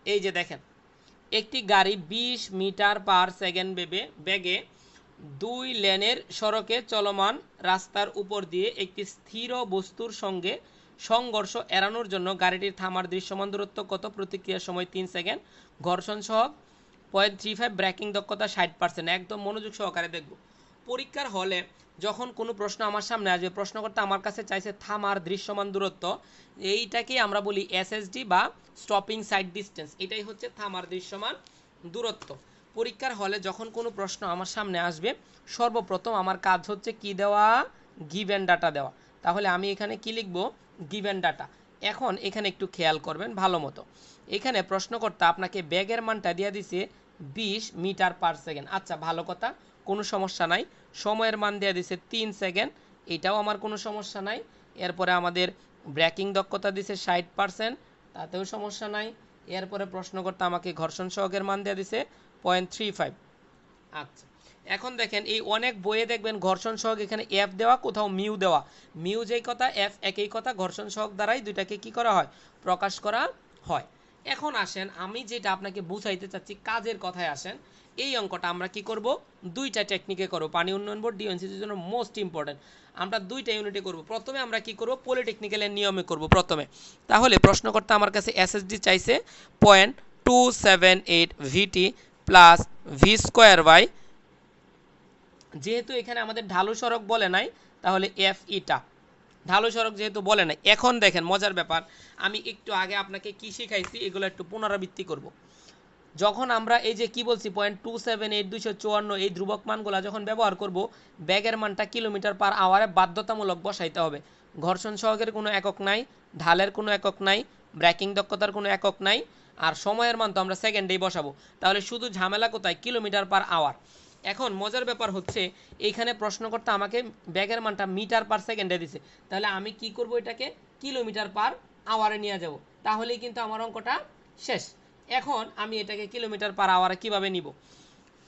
এই যে দেখেন একটি গাড়ি 20 মিটার পার সেকেন্ড বেগে 2 লেনের সড়কে চলমান রাস্তার উপর দিয়ে একটি স্থির বস্তুর সঙ্গে সংঘর্ষ এড়ানোর জন্য গাড়িটির থামার দৃশ্যমান দূরত্ব কত, প্রতিক্রিয়ার সময় 3 সেকেন্ড, ঘর্ষণ সহগ 0.35, ব্রেকিং দক্ষতা 60%। একদম মনোযোগ সহকারে দেখব। পরীক্ষার হলে যখন কোনো প্রশ্ন আমার সামনে আসবে, প্রশ্নকর্তা আমার কাছে চাইছে থামার দৃশ্যমান দূরত্ব, এইটাকেই আমরা বলি এসএসডি বা স্টপিং সাইড ডিস্টেন্স। এটাই হচ্ছে থামার দৃশ্যমান দূরত্ব। পরীক্ষার হলে যখন কোনো প্রশ্ন আমার সামনে আসবে, সর্বপ্রথম আমার কাজ হচ্ছে কি দেওয়া, গিভেন ডাটা দেওয়া। তাহলে আমি এখানে কি লিখব, গিভেন ডাটা। এখন এখানে একটু খেয়াল করবেন ভালো মতো। এখানে প্রশ্নকর্তা আপনাকে ব্যাগের মানটা দিয়ে দিছে 20 মিটার পার সেকেন্ড। আচ্ছা ভালো কথা, কোনো সমস্যা নাই। সময়ের মান দিয়ে দিছে 3 সেকেন্ড, এটাও আমার কোনো সমস্যা নাই। এরপরে আমাদের ব্রেকিং দক্ষতা দিছে 60%, তাতেও সমস্যা নাই। এরপরে প্রশ্নকর্তা আমাকে ঘর্ষণ সহগের মান দিয়ে দিছে 0.35। আচ্ছা এখন দেখেন এই অনেক বইয়ে দেখবেন ঘর্ষণ সহগ এখানে এফ দেওয়া, কোথাও মিউ দেওয়া। মিউ যেই কথা, এফ একই কথা, ঘর্ষণ সহগ দ্বারাই দুইটাকে কি করা হয়, প্রকাশ করা হয়। এখন আসেন আমি যেটা আপনাকে বুঝাইতে চাচ্ছি, কাজের কথায় আসেন। এই অঙ্কটা আমরা কি করব, দুইটা টেকনিকে করব। পানি উন্নয়ন বোর্ড ডিএনসিসির জন্য মোস্ট ইম্পর্টেন্ট। আমরা দুইটা ইউনিটে করব। প্রথমে আমরা কি করব, পলিটেকনিক্যালের নিয়মে করব প্রথমে। তাহলে প্রশ্নকর্তা আমার কাছে এসএসডি চাইছে 0.278 ভিটি প্লাস ভি স্কোয়ার বাই, যেহেতু এখানে আমাদের ঢালু সড়ক বলে নাই, তাহলে এফ ইটা ঢালু সড়ক যেহেতু বলে নাই। এখন দেখেন মজার ব্যাপার, আমি একটু আগে আপনাকে কি শিখাইছি এগুলো একটু পুনরাবৃত্তি করব। যখন আমরা এই যে কি বলছি 0.278 254, এই ধ্রুবক মানগুলো যখন ব্যবহার করব, ব্যাগের মানটা কিলোমিটার পার আওয়ারে বাধ্যতামূলক বসাইতে হবে। ঘর্ষণ সহগের কোনো একক নাই, ঢালের কোনো একক নাই, ব্রেকিং দক্ষতার কোনো একক নাই, আর সময়ের মান তো আমরা সেকেন্ডেই বসাবো। তাহলে শুধু ঝামেলা কোথায়, কিলোমিটার পার আওয়ার। এখন মজার ব্যাপার হচ্ছে এইখানে প্রশ্নকর্তা আমাকে ব্যাগের মানটা মিটার পার সেকেন্ডে দিছে, তাহলে আমি কি করব, এটাকে কিলোমিটার পার আওয়ারে নিয়ে যাব, তাহলেই কিন্তু আমার অঙ্কটা শেষ। এখন আমি এটাকে কিলোমিটার পার আওয়ারে কিভাবে নিব,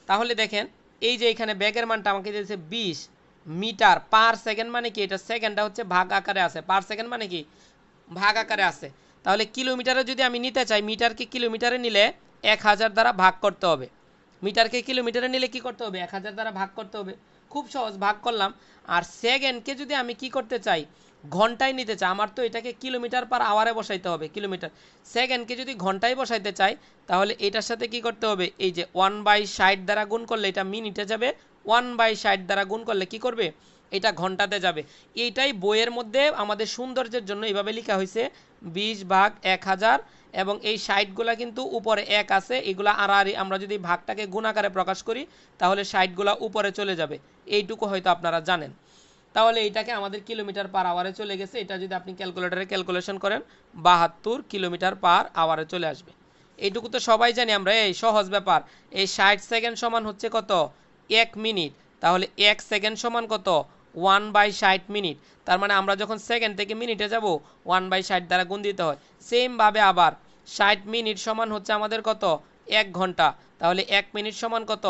তাহলে দেখেন এই যে এখানে ব্যাগের মানটা আমাকে দিয়েছে 20 মিটার পার সেকেন্ড, মানে কি এটা সেকেন্ডটা হচ্ছে ভাগ আকারে আছে, পার সেকেন্ড মানে কি ভাগ আকারে আছে। তাহলে কিলোমিটারে যদি আমি নিতে চাই, মিটারকে কিলোমিটারে নিলে 1000 দ্বারা ভাগ করতে হবে। মিটারকে কিলোমিটারে নিলে কি করতে হবে, 1000 দ্বারা ভাগ করতে হবে। খুব সহজ, ভাগ করলাম। আর সেকেন্ডকে যদি আমি কি করতে চাই, ঘন্টায় নিতে চাই, আমার তো এটাকে কিলোমিটার পার আওয়ারে বসাইতে হবে কিলোমিটার। সেকেন্ডকে যদি ঘন্টায় বসাইতে চাই, তাহলে এটার সাথে কি করতে হবে, এই যে 1/60 দ্বারা গুণ করলে এটা মিনিটে যাবে, 1/60 দ্বারা গুণ করলে কি করবে, এটা ঘন্টাতে যাবে। এইটাই বইয়ের মধ্যে আমাদের সৌন্দর্যের জন্য এইভাবে লেখা হয়েছে 20/1000, এবং এই 60গুলা কিন্তু উপরে 1 আছে, এগুলা আর আমরা যদি ভাগটাকে গুণ আকারে প্রকাশ করি, তাহলে 60গুলা উপরে চলে যাবে। এইটুকু হয়তো আপনারা জানেন। তাহলে এটাকে আমাদের কিলোমিটার পার আওয়ারে চলে গেছে, এটা যদি আপনি ক্যালকুলেটরে ক্যালকুলেশন করেন 72 কিলোমিটার পার আওয়ারে চলে আসবে। এইটুকু তো সবাই জানি আমরা, এই সহজ ব্যাপার। এই 60 সেকেন্ড সমান হচ্ছে কত, 1 মিনিট। তাহলে 1 সেকেন্ড সমান কত, 1/60 মিনিট। তার মানে আমরা যখন সেকেন্ড থেকে মিনিটে যাব, 1/60 দ্বারা গুণ দিতে হয়। সেমভাবে আবার 60 মিনিট সমান হচ্ছে আমাদের কত, 1 ঘন্টা। তাহলে 1 মিনিট সমান কত,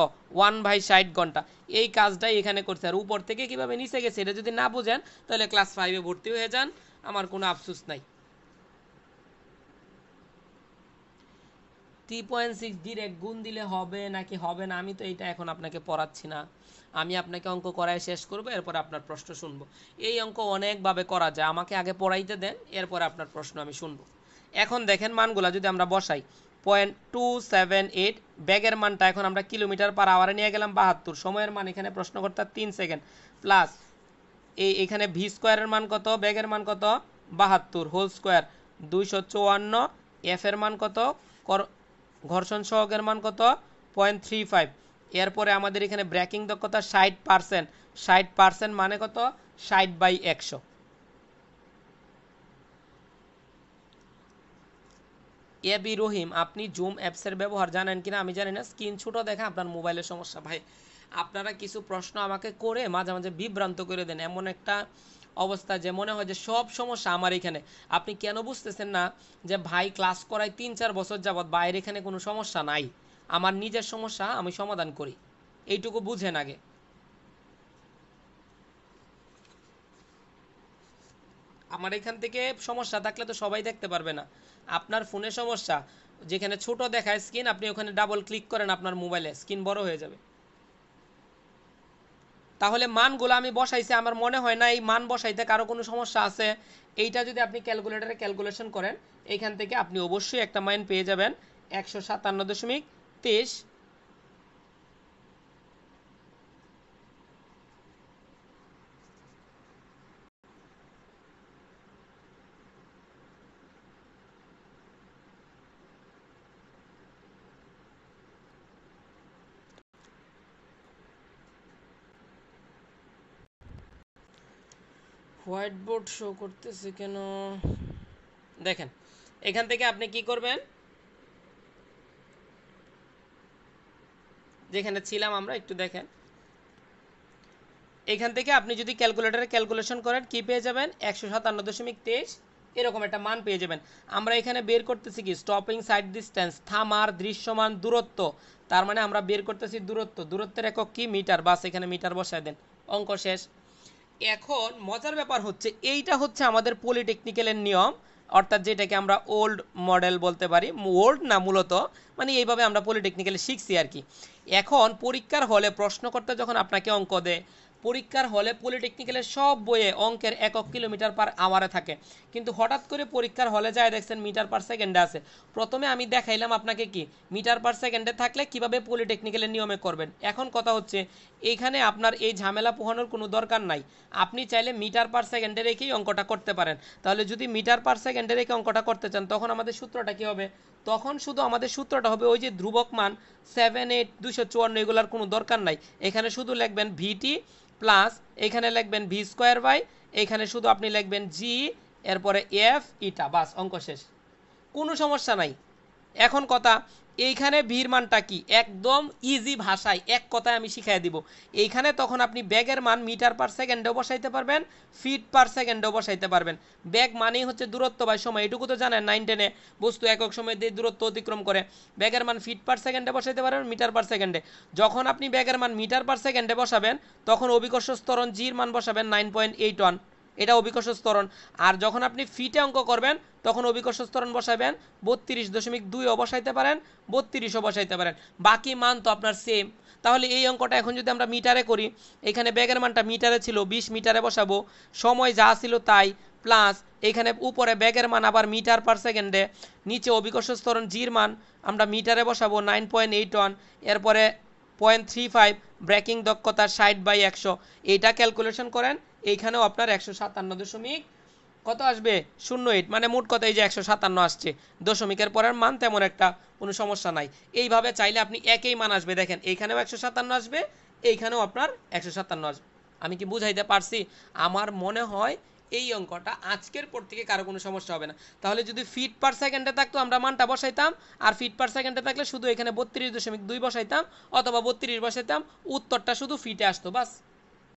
1/60 ঘন্টা। এই কাজটাই এখানে করছে। আর উপর থেকে কিভাবে নিচে গেছে এটা যদি না বুঝেন, তাহলে ক্লাস 5-এ ভর্তি হয়ে যান, আমার কোনো আফসোস নাই। 3.6 ডিরেক্ট গুণ দিলে হবে নাকি হবে না, আমি তো এটা এখন আপনাকে পড়াচ্ছি না। আমি আপনাকে অঙ্ক করায় শেষ করব, এরপর আপনার প্রশ্ন শুনবো। এই অঙ্ক অনেকভাবে করা যায়, আমাকে আগে পড়াইতে দেন, এরপর আপনার প্রশ্ন আমি শুনবো। এখন দেখেন মানগুলা যদি আমরা বসাই, 0.278, ব্যাগের মানটা এখন আমরা কিলোমিটার পার আওয়ারে নিয়ে গেলাম 72, সময়ের মান এখানে প্রশ্নকর্তা 3 সেকেন্ড, প্লাস এখানে ভি স্কোয়ারের মান কত, ব্যাগের মান কত 72 হোল স্কোয়ার 254, এফ এর মান কত, ঘর্ষণ সহগের মান কত 0.35। এরপরে আমাদের এখানে ব্রেকিং দক্ষতা 60%, 60% মানে কত, 60/100। এবি রহিম, আপনি জুম অ্যাপসের ব্যবহার জানেন কিনা আমি জানি না, স্ক্রিন ছোটো দেখা আপনার মোবাইলের সমস্যা। ভাই আপনারা কিছু প্রশ্ন আমাকে করে মাঝে মাঝে বিভ্রান্ত করে দেন, এমন একটা অবস্থা যে মনে হয় যে সব সমস্যা আমার এখানে। আপনি কেন বুঝতেছেন না যে ভাই ক্লাস করায় 3-4 বছর যাবৎ, বাইরে এখানে কোনো সমস্যা নাই, আমার নিজের সমস্যা আমি সমাধান করি, এইটুকু বুঝেন আগে। আমার এখান থেকে সমস্যা থাকলে তো সবাই দেখতে পারবে না। আপনার ফোনে সমস্যা, যেখানে ছোট দেখায় স্ক্রিন, আপনি ওখানে ডাবল ক্লিক করেন, আপনার মোবাইলে স্ক্রিন বড় হয়ে যাবে। তাহলে মানগুলো আমি বসাইছি, আমার মনে হয় না এই মান বসাইতে কারো কোনো সমস্যা আছে। এইটা যদি আপনি ক্যালকুলেটরে ক্যালকুলেশন করেন, এইখান থেকে আপনি অবশ্যই একটা মান পেয়ে যাবেন 157.23। হোয়াইট বোর্ড শো করতেছে কেন? দেখেন এখান থেকে আপনি কি করবেন, যেখানে ছিলাম আমরা একটু দেখেন, এখান থেকে আপনি যদি ক্যালকুলেটরে ক্যালকুলেশন করেন কি পেয়ে যাবেন 157.23 এরকম একটা মান পেয়ে যাবেন। আমরা এখানে বের করতেছি কি স্টপিং সাইড ডিস্টেন্স, থামার দৃশ্যমান দূরত্ব, তার মানে আমরা বের করতেছি দূরত্ব, দূরত্বের একক কি মিটার, বাস এখানে মিটার বসায় দেন, অঙ্ক শেষ। এখন মজার ব্যাপার হচ্ছে এইটা হচ্ছে আমাদের পলিটেকনিক্যালের নিয়ম, অর্থাৎ যেটাকে আমরা ওল্ড মডেল বলতে পারি, ওল্ড না মূলত মানে এইভাবে আমরা পলিটেকনিক্যালে শিখছি আর কি। এখন পরীক্ষার হলে প্রশ্নকর্তা যখন আপনাকে অঙ্ক দেয়, পরীক্ষার হলে পলিটেকনিক্যালের সব বইয়ে অঙ্কের একক কিলোমিটার পার আওয়ারে থাকে, কিন্তু হঠাৎ করে পরীক্ষার হলে যায় দেখছেন মিটার পার সেকেন্ডে আছে। প্রথমে আমি দেখাইলাম আপনাকে কি মিটার পার সেকেন্ডে থাকলে কিভাবে পলিটেকনিক্যালের নিয়মে করবেন। এখন কথা হচ্ছে এইখানে আপনার এই ঝামেলা পোহানোর কোনো দরকার নাই, আপনি চাইলে মিটার পার সেকেন্ডে রেখেই অঙ্কটা করতে পারেন। তাহলে যদি মিটার পার সেকেন্ডে রেখে অঙ্কটা করতে চান, তখন আমাদের সূত্রটা কি হবে, তখন শুধু আমাদের সূত্রটা হবে ওই যে ধ্রুবক মান 7, 8, 254 এগুলোর কোনো দরকার নাই। এখানে শুধু লিখবেন ভিটি প্লাস এখানে লিখবেন ভি স্কোয়ার বাই এখানে শুধু আপনি লিখবেন জি, এরপরে এফ ইটা, বাস অঙ্ক শেষ, কোনো সমস্যা নাই। এখন কথা এইখানে ভির মানটা কি একদম ইজি ভাষায় এক কথায় আমি শিখাই দিব। এইখানে তখন আপনি ব্যাগের মান মিটার পার সেকেন্ডেও বসাইতে পারবেন, ফিট পার সেকেন্ডেও বসাইতে পারবেন। ব্যাগ মানেই হচ্ছে দূরত্ব বাই সময়, এটুকু তো জানেন 9, 10-এ বস্তু একক সময় দিয়ে দূরত্ব অতিক্রম করে। ব্যাগের মান ফিট পার সেকেন্ডে বসাইতে পারবেন, মিটার পার সেকেন্ডে। যখন আপনি ব্যাগের মান মিটার পার সেকেন্ডে বসাবেন, তখন অভিকর্ষ ত্বরণ জির মান বসাবেন 9.81, এটা অভিকর্ষ ত্বরণ। আর যখন আপনি ফিটে অঙ্ক করবেন, তখন অভিকর্ষ ত্বরণ বসাবেন 32.2ও বসাইতে পারেন, 32ও বসাইতে পারেন, বাকি মান তো আপনার সেম। তাহলে এই অঙ্কটা এখন যদি আমরা মিটারে করি, এখানে ব্যাগের মানটা মিটারে ছিল 20 মিটারে বসাবো, সময় যা ছিল তাই, প্লাস এখানে উপরে ব্যাগের মান আবার মিটার পার সেকেন্ডে, নিচে অভিকর্ষ ত্বরণ জির মান আমরা মিটারে বসাবো 9.81, এরপরে 0.35 ব্রেকিং দক্ষতা 60/100, এইটা ক্যালকুলেশন করেন, এইখানেও আপনার 157 কত আসবে 08, মানে মোট কথা এই যে 157 আসছে, দশমিকের পরের মান তেমন একটা কোনো সমস্যা নাই। এইভাবে চাইলে আপনি একই মান আসবে, দেখেন এইখানেও 157 আসবে, এইখানেও আপনার 157 আসবে। আমি কি বুঝাইতে পারছি? আমার মনে হয় এই অঙ্কটা আজকের পর থেকে কারো কোনো সমস্যা হবে না। তাহলে যদি ফিট পার সেকেন্ডে থাকতো আমরা মানটা বসাইতাম, আর ফিট পার সেকেন্ডে থাকলে শুধু এখানে 32.2 বসাইতাম অথবা 32 বসাইতাম, উত্তরটা শুধু ফিটে আসতো, বাস।